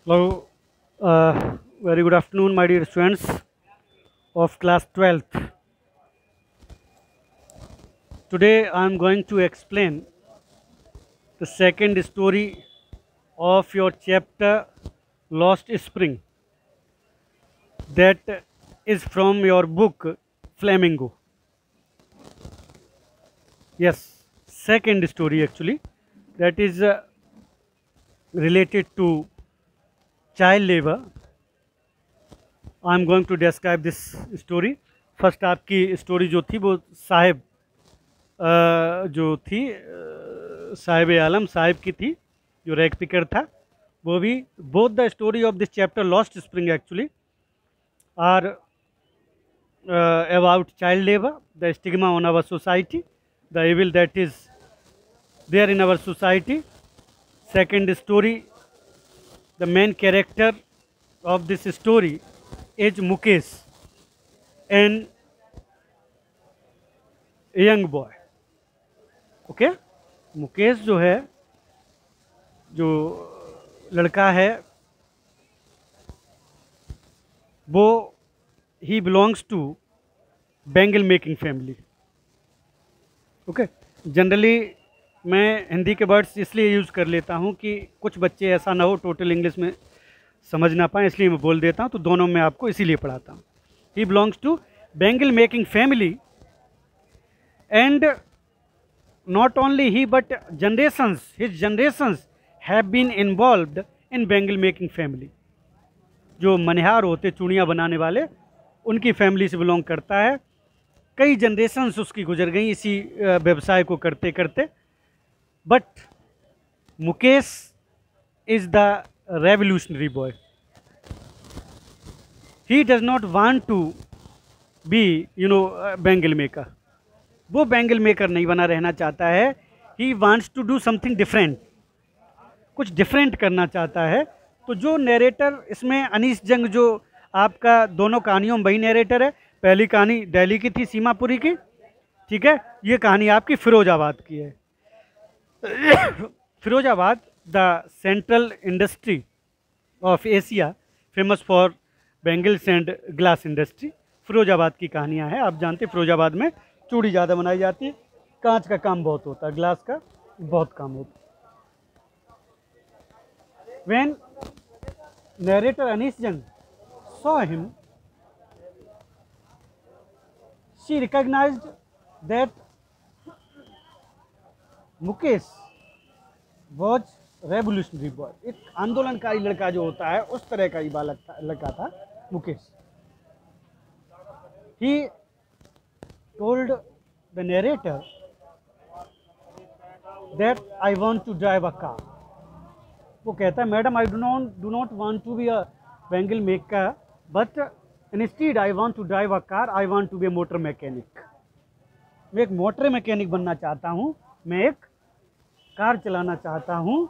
Hello, very good afternoon, my dear students of class 12th. Today I am going to explain the second story of your chapter Lost Spring, that is from your book Flamingo. Yes, second story actually, that is related to child labor. I am going to describe this story. First आपकी story जो थी वो साहिब जो थी साहिब आलम साहिब की थी, जो rag picker था वो भी. Both the story of this chapter lost spring actually are about child labour, the stigma on our society, the evil that is there in our society. Second story, the main character of this story is Mukesh and young boy. Okay, Mukesh जो है, जो लड़का है, वो ही belongs to bangle making family. Okay, generally मैं हिंदी के words इसलिए यूज़ कर लेता हूँ कि कुछ बच्चे ऐसा ना हो टोटल इंग्लिश में समझ ना पाएँ, इसलिए मैं बोल देता हूँ. तो दोनों में आपको इसीलिए पढ़ाता हूँ. He belongs to bangle making family and not only he but his generations have been involved in bangle making family. जो मनिहार होते चूड़ियाँ बनाने वाले, उनकी फैमिली से बिलोंग करता है. कई जनरेशन्स उसकी गुजर गई इसी व्यवसाय को करते करते. But Mukesh is the revolutionary boy. He does not want to be bangle maker. वो बैंगल मेकर नहीं बना रहना चाहता है. He wants to do something different, कुछ डिफरेंट करना चाहता है. तो जो नरेटर इसमें अनीस जंग, जो आपका दोनों कहानियों में वही नरेटर है. पहली कहानी दिल्ली की थी, सीमापुरी की, ठीक है. ये कहानी आपकी फिरोजाबाद की है. Firozabad the central industry of Asia, famous for bangles and glass industry. Firozabad की कहानियाँ हैं. आप जानते हैं फिरोजाबाद में चूड़ी ज़्यादा बनाई जाती है, कांच का काम बहुत होता है, ग्लास का बहुत काम होता है. व्हेन नरेटर अनीस जंग saw him, she recognized that Mukesh was revolutionary boy. एक आंदोलनकारी लड़का जो होता है उस तरह का ही बालक लड़का था Mukesh. He told the narrator that I want to drive a car. वो कहता है, madam I do not want to be a bangle maker, but instead I want to drive a car. I want to be a motor mechanic. मैं एक motor mechanic बनना चाहता हूँ, मैं एक कार चलाना चाहता हूँ,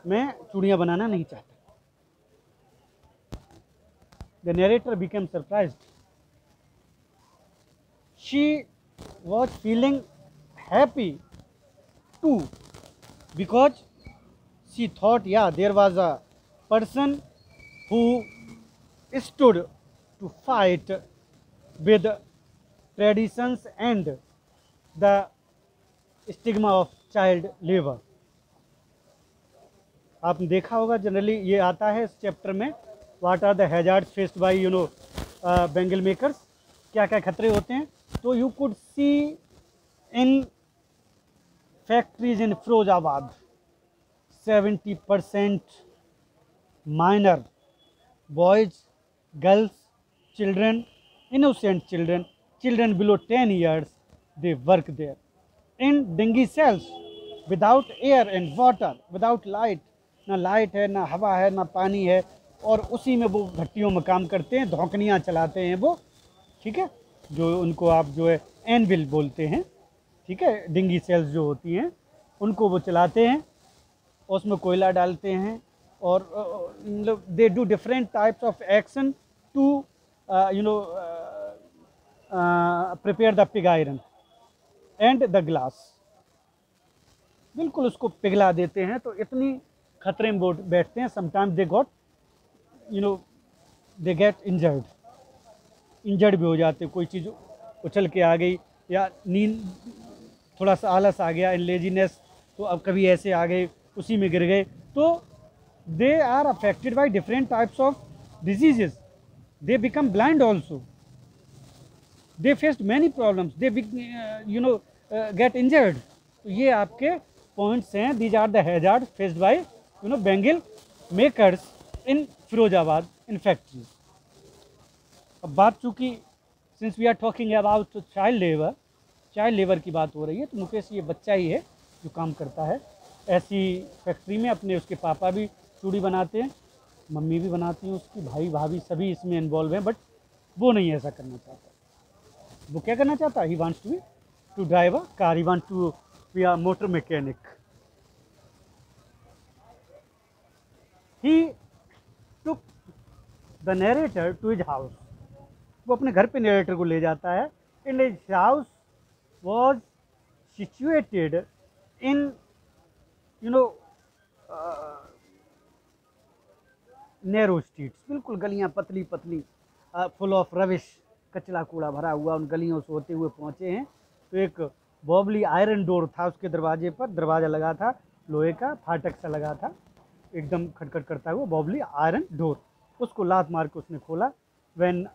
मैं चूड़ियाँ बनाना नहीं चाहता. The narrator became surprised. She was feeling happy too, because she thought, yeah, there was a person who stood to fight with traditions and the stigma of child labor. आपने देखा होगा जनरली ये आता है इस चैप्टर में, what are the hazards faced by bangle makers. क्या क्या खतरे होते हैं. तो you could see in factories in Firozabad 70% minor boys, girls, children, innocent children below 10 years, they work there in dinghy cells, without air and water, without light. ना light है, ना हवा है, ना पानी है, और उसी में वो भट्टियों में काम करते हैं, धौकनियाँ चलाते हैं वो, ठीक है. जो उनको आप जो है एनविल बोलते हैं, ठीक है. डिंगी सेल्स जो होती हैं उनको वो चलाते हैं, उसमें कोयला डालते हैं, और they do different types of action to prepare the pig iron and the glass. बिल्कुल उसको पिघला देते हैं. तो इतनी खतरे में बैठते हैं. Sometimes they got they get injured भी हो जाते, कोई चीज़ उछल के आ गई, या नींद थोड़ा सा आलस आ गया, इन लेजीनेस, तो अब कभी ऐसे आ गए, उसी में गिर गए, तो they are affected by different types of diseases, they become blind also, they faced many problems, they get injured. तो ये आपके पॉइंट्स हैं, these are the hazard faced by bangle makers in Firozabad in factories. अब बात चूँकि since we are talking about child labour की बात हो रही है, तो मुकेश ये बच्चा ही है जो काम करता है ऐसी फैक्ट्री में। अपने उसके पापा भी चूड़ी बनाते हैं, मम्मी भी बनाती हैं उसकी, भाई भाभी सभी इसमें इन्वॉल्व हैं, बट वो नहीं ऐसा करना चाहता। वो क्या करना चाहता? He wants to drive a car, he want to be a motor mechanic. He took the narrator to his house, वो अपने घर पे नरेटर को ले जाता है। In his house was situated in narrow streets, बिल्कुल गलियां पतली पतली, फुल ऑफ रविश, कचरा कूड़ा भरा हुआ, उन गलियों से होते हुए पहुंचे हैं। तो एक बॉबली आयरन डोर था उसके दरवाजे पर, दरवाज़ा लगा था लोहे का, फाटक सा लगा था, एकदम खटखट करता हुआ बॉबली आयरन डोर, उसको लात मार के उसने खोला। When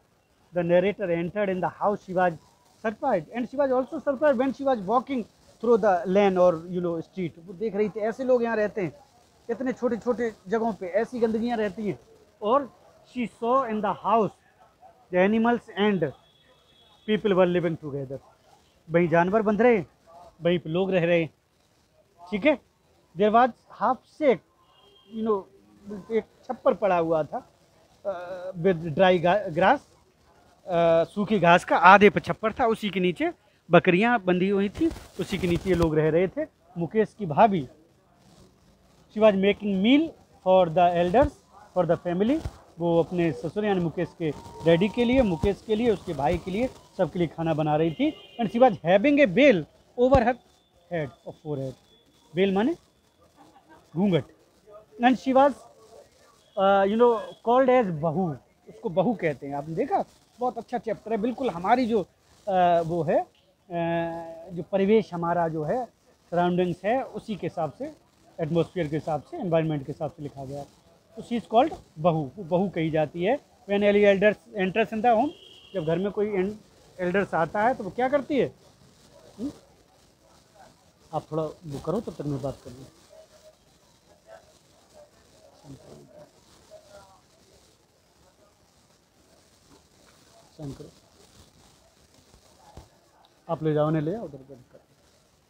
the narrator entered in the house she was surprised and she was also surprised when she was walking through the lane और स्ट्रीट। वो देख रही थी ऐसे लोग यहाँ रहते हैं, इतने छोटे छोटे जगहों पे ऐसी गंदगियाँ रहती हैं। और she saw in the house the animals and people were living together, वहीं जानवर बंध रहे, वहीं पे लोग रह रहे, ठीक है। देयर वाज हाफ सेक, एक छप्पर पड़ा हुआ था विद ड्राई ग्रास, सूखी घास का आधे पे छप्पर था, उसी के नीचे बकरियां बंधी हुई थी, उसी के नीचे ये लोग रह रहे थे। मुकेश की भाभी, she was making meal for the elders for the family, वो अपने ससुर यानी मुकेश के डैडी के लिए, मुकेश के लिए, उसके भाई के लिए, सबके लिए खाना बना रही थी। And she was having a veil over her head of forehead, veil माने घूंघट, and she was called as bahu, उसको बहू कहते हैं। आपने देखा, बहुत अच्छा चैप्टर है, बिल्कुल हमारी जो वो है जो परिवेश हमारा जो है, सराउंडिंग्स है, उसी के हिसाब से, एटमॉस्फेयर के हिसाब से, एनवायरनमेंट के हिसाब से लिखा गया है। तो शी इज़ कॉल्ड बहू, वो बहू कही जाती है। When any elders enters in the home, जब घर में कोई एल्डर्स आता है तो वो क्या करती है? आप थोड़ा वो करो तो तब मैं बात कर लूँ। करो, आप ले जाओ, ने ले उधर बंद कर,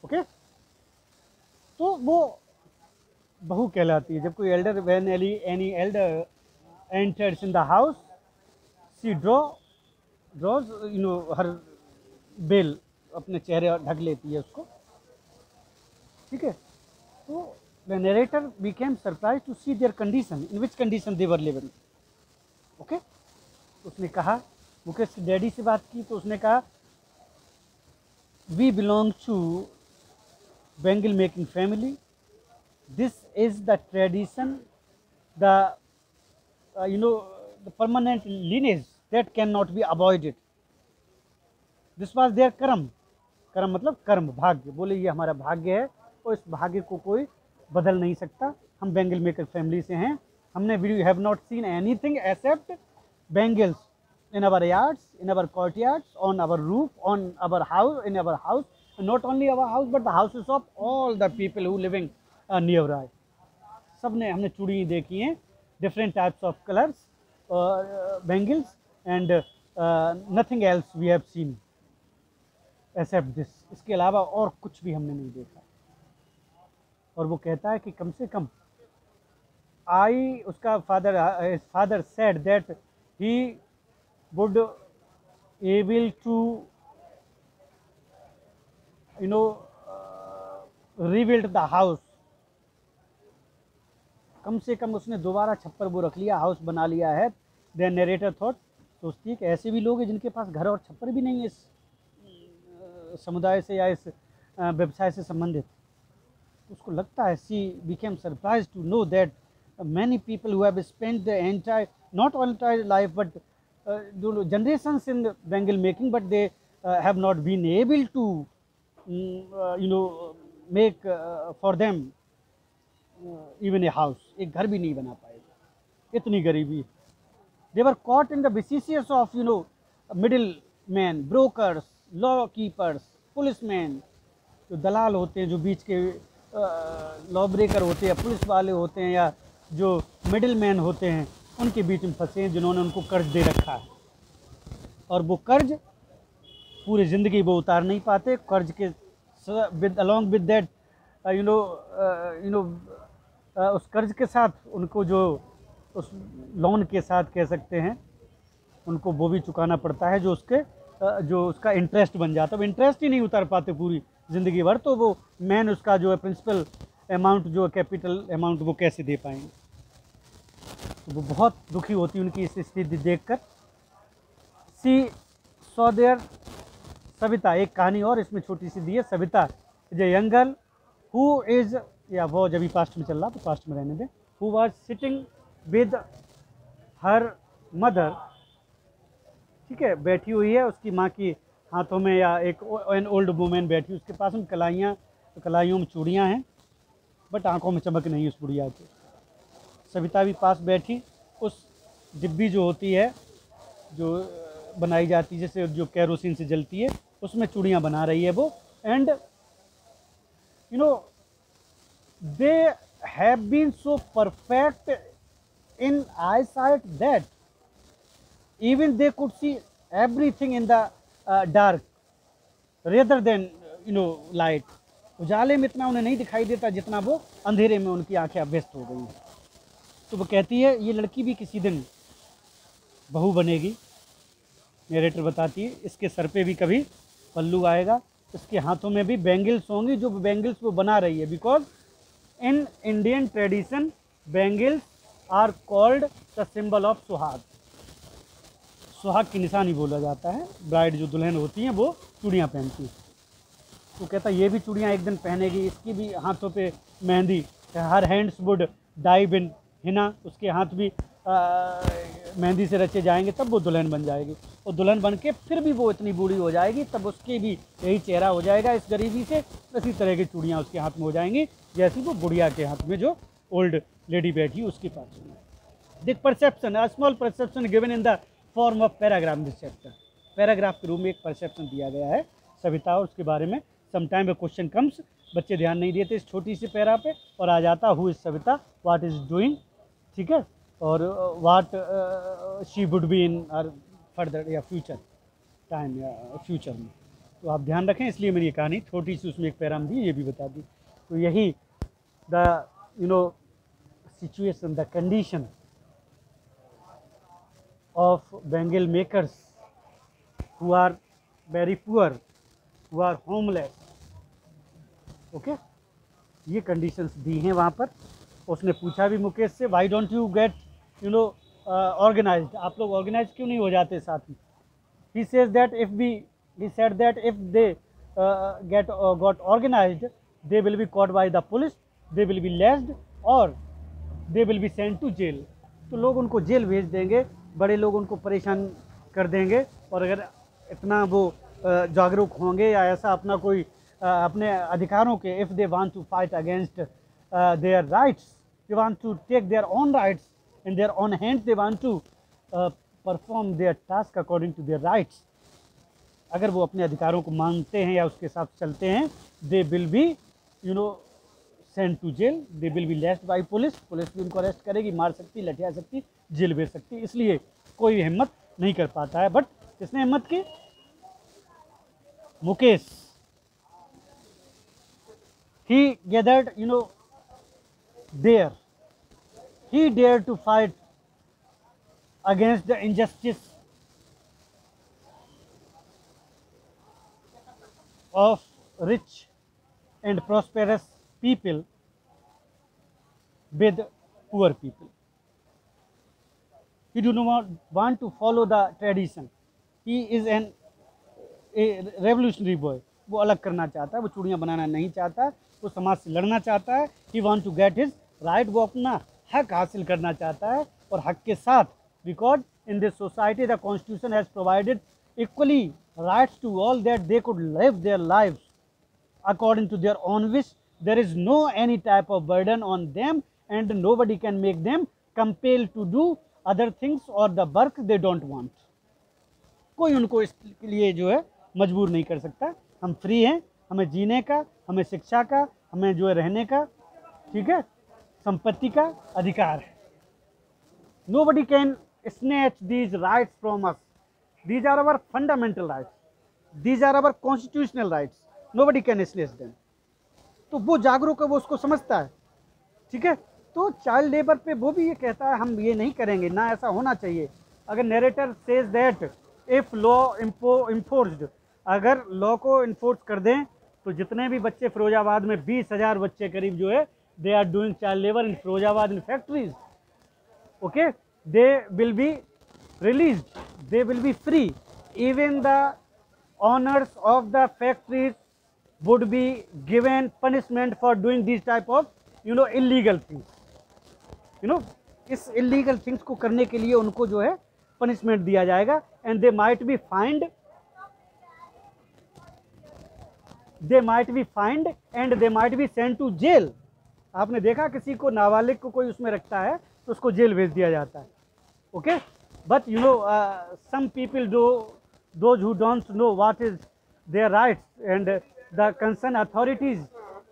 ओके। तो वो बहू कहलाती है। जब कोई elder, when any elder enters in the house, she draws her veil, अपने चेहरे ढक लेती है उसको, ठीक है। तो the narrator became surprise to see their condition, in which condition they were living, okay. उसने कहा, मुकेश के डैडी से बात की, तो उसने कहा we belong to bangle making family, this is the tradition, the the permanent lineage that cannot be avoided. This was their कर्म, कर्म मतलब कर्म, भाग्य। बोले ये हमारा भाग्य है और इस भाग्य को कोई बदल नहीं सकता। हम बेंगल मेकर फैमिली से हैं। हमने we have not seen anything except bangles in our yards, in our courtyards, on our roof, on our house, in our house, and not only our house but the houses of all the people who living nearby. सब ने हमने चूड़ी देखी हैं, different types of colors, bangles, and nothing else we have seen except this. इसके अलावा और कुछ भी हमने नहीं देखा। और वो कहता है कि कम से कम उसका father said that he would able to rebuild the house, कम से कम उसने दोबारा छप्पर वो रख लिया, हाउस बना लिया है। देन नरेटर थॉट, सोचती है कि ऐसे भी लोग हैं जिनके पास घर और छप्पर भी नहीं है इस समुदाय से या इस व्यवसाय से संबंधित। उसको लगता है, she became surprise to know that many people who have spent the entire not all entire life, but generations in bangle making, but they have not been able to make for them even a house. एक घर भी नहीं बना पाए, इतनी गरीबी. They were caught in the vicissitudes of middlemen, brokers, law keepers, policemen. जो दलाल होते हैं, जो बीच के लॉ ब्रेकर होते हैं, पुलिस वाले होते हैं, या जो मिडिल मैन होते हैं, उनके बीच में फंसे हैं, जिन्होंने उनको कर्ज दे रखा है. और वो कर्ज पूरी ज़िंदगी वो उतार नहीं पाते. कर्ज के अलॉन्ग विद दैट उस कर्ज के साथ उनको जो उस लोन के साथ कह सकते हैं, उनको वो भी चुकाना पड़ता है, जो उसका इंटरेस्ट बन जाता है. वो इंटरेस्ट ही नहीं उतार पाते पूरी ज़िंदगी भर, तो वो मैन उसका जो है प्रिंसिपल अमाउंट, जो है कैपिटल अमाउंट, वो कैसे दे पाएंगे. तो वो बहुत दुखी होती है उनकी इस स्थिति देखकर. सी सॉ देयर, सविता, एक कहानी और इसमें छोटी सी दी है. Savita is a young girl who is, या वो जब भी पास्ट में चल रहा तो पास्ट में रहने दें, who was sitting with her mother. ठीक है, बैठी हुई है उसकी माँ की हाथों में, या एन ओल्ड वुमेन बैठी, उसके पास में कलाइयों में चूड़ियाँ हैं, बट आंखों में चमक नहीं उस बुढ़िया की. सविता भी पास बैठी, उस डिब्बी जो होती है, जो बनाई जाती है, जैसे जो कैरोसिन से जलती है, उसमें चूड़ियाँ बना रही है वो. And they have been so perfect in eyesight that even they could see everything in the dark rather than light. उजाले में इतना उन्हें नहीं दिखाई देता जितना वो अंधेरे में उनकी आंखें अभ्यस्त हो गई. तो वो कहती है ये लड़की भी किसी दिन बहू बनेगी. नरेटर बताती है इसके सर पे भी कभी पल्लू आएगा, इसके हाथों में भी बैंगल्स होंगी, जो बैंगल्स वो बना रही है. Because in Indian tradition bangles are called the symbol of suhag. सुहाग की निशानी बोला जाता है. ब्राइड जो दुल्हन होती हैं वो चूड़ियाँ पहनती हैं. तो कहता ये भी चूड़ियाँ एक दिन पहनेगी, इसकी भी हाथों पे mehndi, her hands would dive in Hina, उसके हाथ भी मेहंदी से रचे जाएंगे, तब वो दुल्हन बन जाएगी. और दुल्हन बन के फिर भी वो इतनी बूढ़ी हो जाएगी, तब उसके भी यही चेहरा हो जाएगा इस गरीबी से. इसी तरह की चूड़ियाँ उसके हाथ में हो जाएंगी जैसी वो बुढ़िया के हाथ में जो ओल्ड लेडी बैठी उसके पास. This perception, a small perception given in the form of paragraph. This chapter paragraph के रूप में एक परसेप्शन दिया गया है सविता और उसके बारे में. समटाइम ए क्वेश्चन कम्स, बच्चे ध्यान नहीं देते इस छोटी सी पैरा पे, और आ जाता who is Savita, what is doing. ठीक है, और what she would be in are further या फ्यूचर टाइम या फ्यूचर में. तो आप ध्यान रखें, इसलिए मेरी कहानी छोटी सी उसमें एक पैरा में दी, ये भी बता दी. तो यही the situation, the condition of bangle makers who are very poor, who are homeless. Okay, ये conditions दी हैं वहाँ पर. उसने पूछा भी मुकेश से, why don't you get organized, आप लोग organized क्यों नहीं हो जाते साथ में. He said that if they got organized, they will be caught by the police, they will be lashed, or they will be sent to jail. तो लोग उनको जेल भेज देंगे, बड़े लोग उनको परेशान कर देंगे. और अगर इतना वो जागरूक होंगे या ऐसा अपना कोई अपने अधिकारों के, if they want to fight against their rights, they want to take their own rights in their own hand, they want to perform their task according to their rights. अगर वो अपने अधिकारों को मानते हैं या उसके साथ चलते हैं, they will be sent to jail, they will be lashed by police. Police भी उनको अरेस्ट करेगी, मार सकती, लठिया सकती, जेल भेज सकती. इसलिए कोई हिम्मत नहीं कर पाता है. बट किसने हिम्मत की? Mukesh. He gathered there, he dare to fight against the injustice of rich and prosperous people with poor people. He do not want to follow the tradition. He is a revolutionary boy. वो अलग करना चाहता है, वो चूड़ियाँ बनाना नहीं चाहता, वो समाज से लड़ना चाहता है. He want to get his right, वो अपना हक हासिल करना चाहता है और हक के साथ because in this society the constitution has provided equally rights to all, that they could live their lives according to their own wish. There is no any type of burden on them, and nobody can make them compelled to do other things or the work they don't want. कोई उनको इसके लिए जो है मजबूर नहीं कर सकता। हम फ्री हैं, हमें जीने का, हमें शिक्षा का, हमें जो है रहने का, ठीक है, संपत्ति का अधिकार है। Nobody can snatch these rights from us. These are our fundamental rights. These are our constitutional rights. Nobody can snatch them. तो वो जागरूक है, वो उसको समझता है, ठीक है। तो चाइल्ड लेबर पे वो भी ये कहता है हम ये नहीं करेंगे, ना ऐसा होना चाहिए। अगर narrator says that if law enforced, अगर लॉ को इन्फोर्स कर दें तो जितने भी बच्चे फिरोजाबाद में 20,000 बच्चे करीब जो है they are doing child labour in Firozabad in factories, okay, they will be released, they will be free. Even the owners of the factories would be given punishment for doing these type of illegal things. इस illegal things को करने के लिए उनको जो है punishment दिया जाएगा, and they might be fined and they might be sent to jail. आपने देखा किसी को नाबालिग को कोई उसमें रखता है तो उसको जेल भेज दिया जाता है, okay. But some people those who don't know what is their rights and the concern authorities,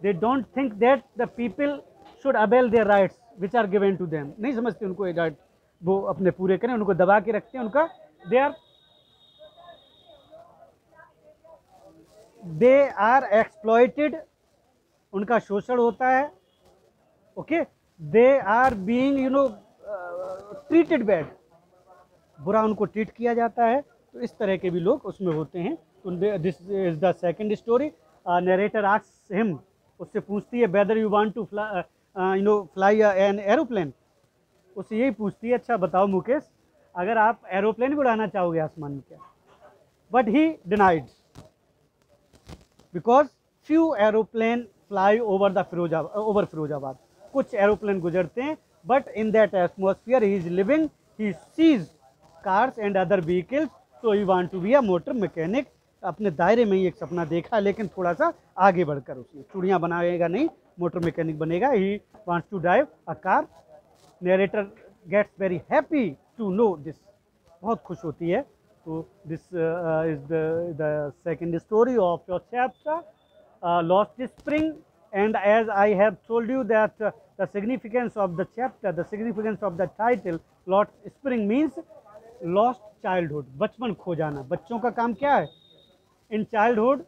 they don't think that the people should avail their rights which are given to them. नहीं समझते उनको ये right वो अपने पूरे करें, उनको दबा के रखते हैं, उनका दे आर एक्सप्लॉइटेड, उनका शोषण होता है, okay. They are being treated bad, बुरा उनको ट्रीट किया जाता है। तो इस तरह के भी लोग उसमें होते हैं। This is the second story. Narrator asks him, उससे पूछती है whether you want to fly an aeroplane. उससे यही पूछती है अच्छा बताओ मुकेश, अगर आप एरोप्लेन भी उड़ाना चाहोगे आसमान में क्या? But he denied because few aeroplane fly over Firozabad. कुछ एरोप्लेन गुजरते हैं, but in that atmosphere he is living, he sees cars and other vehicles, so he want to be a motor mechanic. अपने दायरे में ही एक सपना देखा, लेकिन थोड़ा सा आगे बढ़कर उसने चूड़ियाँ बनाएगा नहीं, मोटर मैकेनिक बनेगा। He wants to drive a car. Narrator gets very happy to know this, बहुत खुश होती है। तो this is the second story of your chapter lost spring. And as I have told you that the significance of the chapter, the significance of the title, Lost Spring means lost childhood, बचपन खो जाना। बच्चों का काम क्या है? In childhood,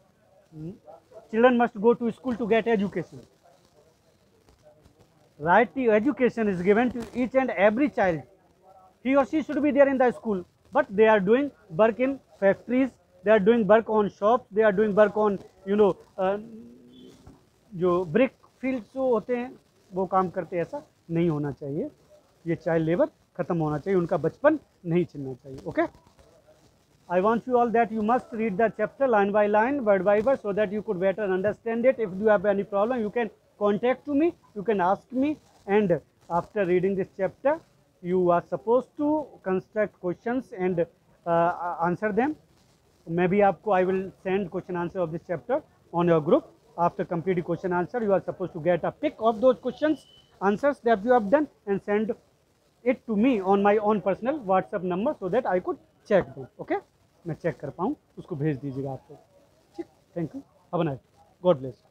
children must go to school to get education. Right to education is given to each and every child. He or she should be there in the school, but they are doing work in factories, they are doing work on shops, they are doing work on जो brick fields जो होते हैं वो काम करते, ऐसा नहीं होना चाहिए। ये चाइल्ड लेबर खत्म होना चाहिए, उनका बचपन नहीं छिनना चाहिए, okay. I want you all that you must read the chapter line by line, word by word, so that you could better understand it. If you have any problem you can contact to me, you can ask me, and after reading this chapter you are supposed to construct questions and answer them. Maybe आपको I will send question answer of this chapter on your group. After completing question answer, you are supposed to get a pic of those questions answers that you have done and send it to me on my own personal WhatsApp number so that I could check them. Okay? मैं check कर पाऊँ उसको भेज दीजिएगा आपको, ठीक? Thank you. Have a nice. God bless.